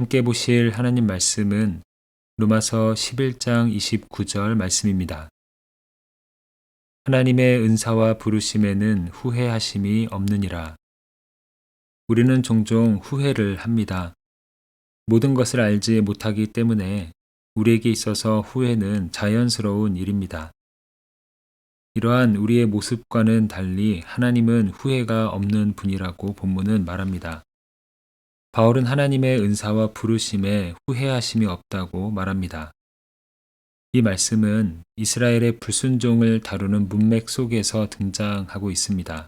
함께 보실 하나님 말씀은 로마서 11장 29절 말씀입니다. 하나님의 은사와 부르심에는 후회하심이 없느니라. 우리는 종종 후회를 합니다. 모든 것을 알지 못하기 때문에 우리에게 있어서 후회는 자연스러운 일입니다. 이러한 우리의 모습과는 달리 하나님은 후회가 없는 분이라고 본문은 말합니다. 바울은 하나님의 은사와 부르심에 후회하심이 없다고 말합니다. 이 말씀은 이스라엘의 불순종을 다루는 문맥 속에서 등장하고 있습니다.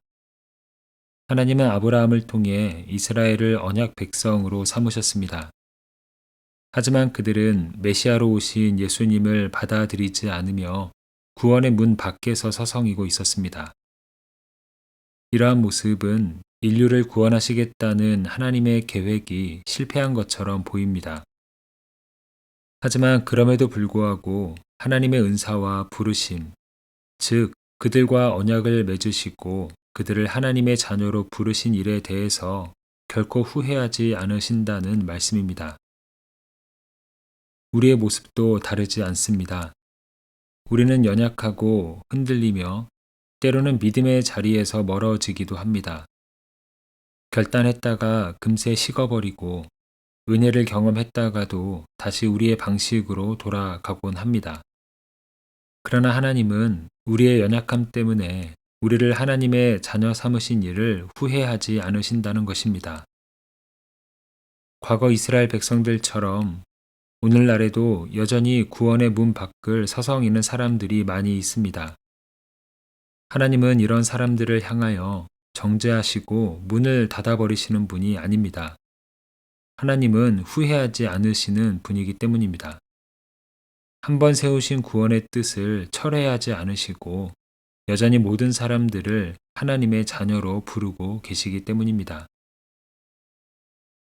하나님은 아브라함을 통해 이스라엘을 언약 백성으로 삼으셨습니다. 하지만 그들은 메시아로 오신 예수님을 받아들이지 않으며 구원의 문 밖에서 서성이고 있었습니다. 이러한 모습은 인류를 구원하시겠다는 하나님의 계획이 실패한 것처럼 보입니다. 하지만 그럼에도 불구하고 하나님의 은사와 부르심, 즉 그들과 언약을 맺으시고 그들을 하나님의 자녀로 부르신 일에 대해서 결코 후회하지 않으신다는 말씀입니다. 우리의 모습도 다르지 않습니다. 우리는 연약하고 흔들리며 때로는 믿음의 자리에서 멀어지기도 합니다. 결단했다가 금세 식어버리고 은혜를 경험했다가도 다시 우리의 방식으로 돌아가곤 합니다. 그러나 하나님은 우리의 연약함 때문에 우리를 하나님의 자녀 삼으신 일을 후회하지 않으신다는 것입니다. 과거 이스라엘 백성들처럼 오늘날에도 여전히 구원의 문 밖을 서성이는 사람들이 많이 있습니다. 하나님은 이런 사람들을 향하여 정죄하시고 문을 닫아버리시는 분이 아닙니다. 하나님은 후회하지 않으시는 분이기 때문입니다. 한번 세우신 구원의 뜻을 철회하지 않으시고 여전히 모든 사람들을 하나님의 자녀로 부르고 계시기 때문입니다.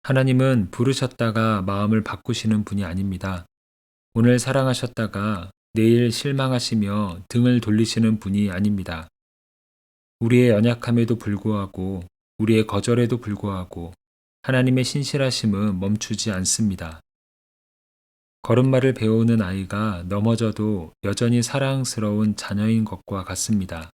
하나님은 부르셨다가 마음을 바꾸시는 분이 아닙니다. 오늘 사랑하셨다가 내일 실망하시며 등을 돌리시는 분이 아닙니다. 우리의 연약함에도 불구하고 우리의 거절에도 불구하고 하나님의 신실하심은 멈추지 않습니다. 걸음마를 배우는 아이가 넘어져도 여전히 사랑스러운 자녀인 것과 같습니다.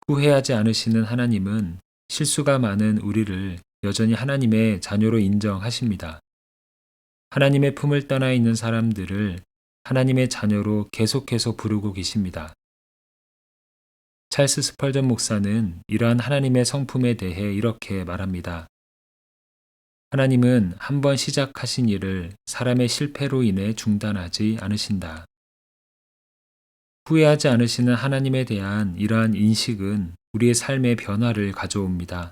후회하지 않으시는 하나님은 실수가 많은 우리를 여전히 하나님의 자녀로 인정하십니다. 하나님의 품을 떠나 있는 사람들을 하나님의 자녀로 계속해서 부르고 계십니다. 찰스 스펄전 목사는 이러한 하나님의 성품에 대해 이렇게 말합니다. 하나님은 한번 시작하신 일을 사람의 실패로 인해 중단하지 않으신다. 후회하지 않으시는 하나님에 대한 이러한 인식은 우리의 삶의 변화를 가져옵니다.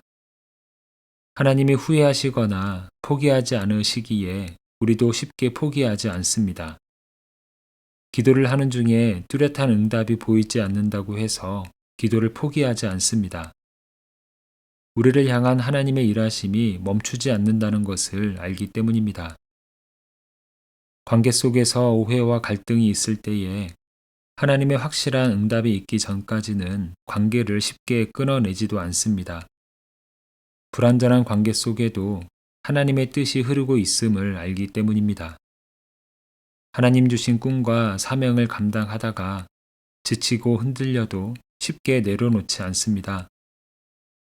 하나님이 후회하시거나 포기하지 않으시기에 우리도 쉽게 포기하지 않습니다. 기도를 하는 중에 뚜렷한 응답이 보이지 않는다고 해서 기도를 포기하지 않습니다. 우리를 향한 하나님의 일하심이 멈추지 않는다는 것을 알기 때문입니다. 관계 속에서 오해와 갈등이 있을 때에 하나님의 확실한 응답이 있기 전까지는 관계를 쉽게 끊어내지도 않습니다. 불완전한 관계 속에도 하나님의 뜻이 흐르고 있음을 알기 때문입니다. 하나님 주신 꿈과 사명을 감당하다가 지치고 흔들려도 쉽게 내려놓지 않습니다.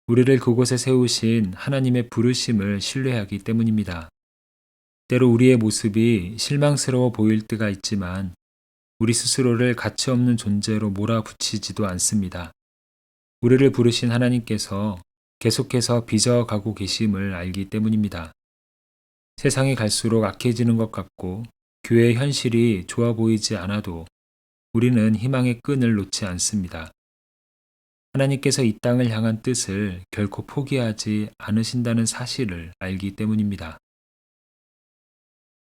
우리를 그곳에 세우신 하나님의 부르심을 신뢰하기 때문입니다. 때로 우리의 모습이 실망스러워 보일 때가 있지만 우리 스스로를 가치 없는 존재로 몰아붙이지도 않습니다. 우리를 부르신 하나님께서 계속해서 빚어가고 계심을 알기 때문입니다. 세상이 갈수록 악해지는 것 같고 교회의 현실이 좋아 보이지 않아도 우리는 희망의 끈을 놓지 않습니다. 하나님께서 이 땅을 향한 뜻을 결코 포기하지 않으신다는 사실을 알기 때문입니다.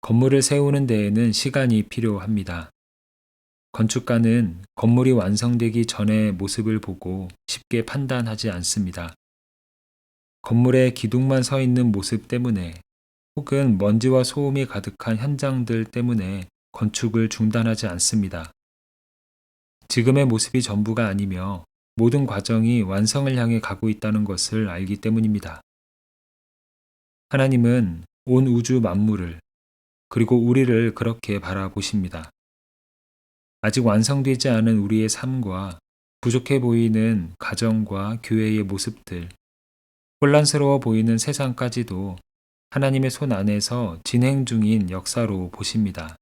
건물을 세우는 데에는 시간이 필요합니다. 건축가는 건물이 완성되기 전의 모습을 보고 쉽게 판단하지 않습니다. 건물의 기둥만 서 있는 모습 때문에 혹은 먼지와 소음이 가득한 현장들 때문에 건축을 중단하지 않습니다. 지금의 모습이 전부가 아니며 모든 과정이 완성을 향해 가고 있다는 것을 알기 때문입니다. 하나님은 온 우주 만물을, 그리고 우리를 그렇게 바라보십니다. 아직 완성되지 않은 우리의 삶과 부족해 보이는 가정과 교회의 모습들, 혼란스러워 보이는 세상까지도 하나님의 손 안에서 진행 중인 역사로 보십니다.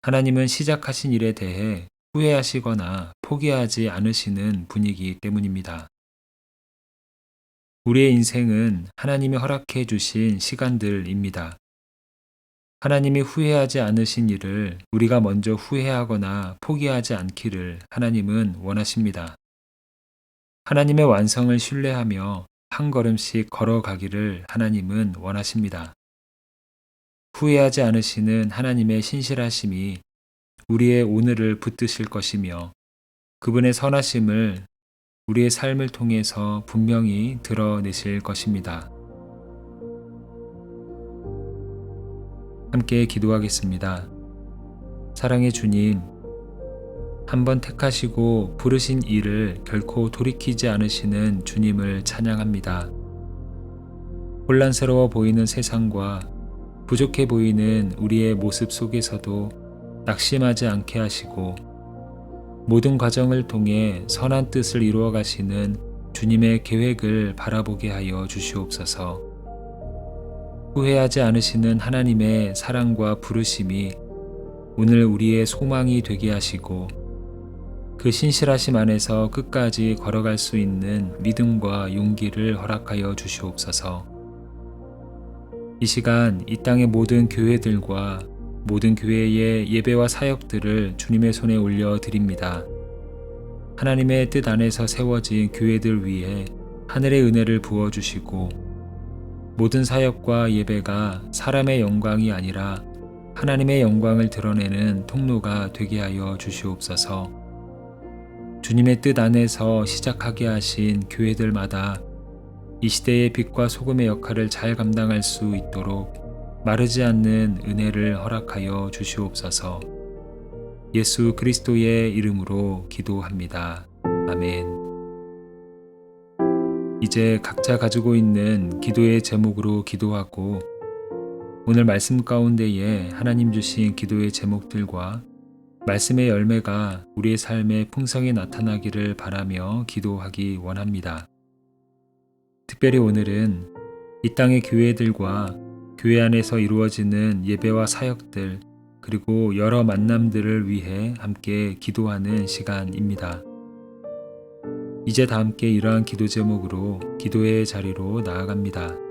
하나님은 시작하신 일에 대해 후회하시거나 포기하지 않으시는 분이기 때문입니다. 우리의 인생은 하나님이 허락해 주신 시간들입니다. 하나님이 후회하지 않으신 일을 우리가 먼저 후회하거나 포기하지 않기를 하나님은 원하십니다. 하나님의 완성을 신뢰하며 한 걸음씩 걸어가기를 하나님은 원하십니다. 후회하지 않으시는 하나님의 신실하심이 우리의 오늘을 붙드실 것이며 그분의 선하심을 우리의 삶을 통해서 분명히 드러내실 것입니다. 함께 기도하겠습니다. 사랑의 주님, 한번 택하시고 부르신 일을 결코 돌이키지 않으시는 주님을 찬양합니다. 혼란스러워 보이는 세상과 부족해 보이는 우리의 모습 속에서도 낙심하지 않게 하시고 모든 과정을 통해 선한 뜻을 이루어 가시는 주님의 계획을 바라보게 하여 주시옵소서. 후회하지 않으시는 하나님의 사랑과 부르심이 오늘 우리의 소망이 되게 하시고 그 신실하심 안에서 끝까지 걸어갈 수 있는 믿음과 용기를 허락하여 주시옵소서. 이 시간 이 땅의 모든 교회들과 모든 교회의 예배와 사역들을 주님의 손에 올려드립니다. 하나님의 뜻 안에서 세워진 교회들 위해 하늘의 은혜를 부어주시고 모든 사역과 예배가 사람의 영광이 아니라 하나님의 영광을 드러내는 통로가 되게 하여 주시옵소서. 주님의 뜻 안에서 시작하게 하신 교회들마다 이 시대의 빛과 소금의 역할을 잘 감당할 수 있도록 마르지 않는 은혜를 허락하여 주시옵소서. 예수 그리스도의 이름으로 기도합니다. 아멘. 이제 각자 가지고 있는 기도의 제목으로 기도하고 오늘 말씀 가운데에 하나님 주신 기도의 제목들과 말씀의 열매가 우리의 삶에 풍성히 나타나기를 바라며 기도하기 원합니다. 특별히 오늘은 이 땅의 교회들과 교회 안에서 이루어지는 예배와 사역들 그리고 여러 만남들을 위해 함께 기도하는 시간입니다. 이제 다 함께 이러한 기도 제목으로 기도의 자리로 나아갑니다.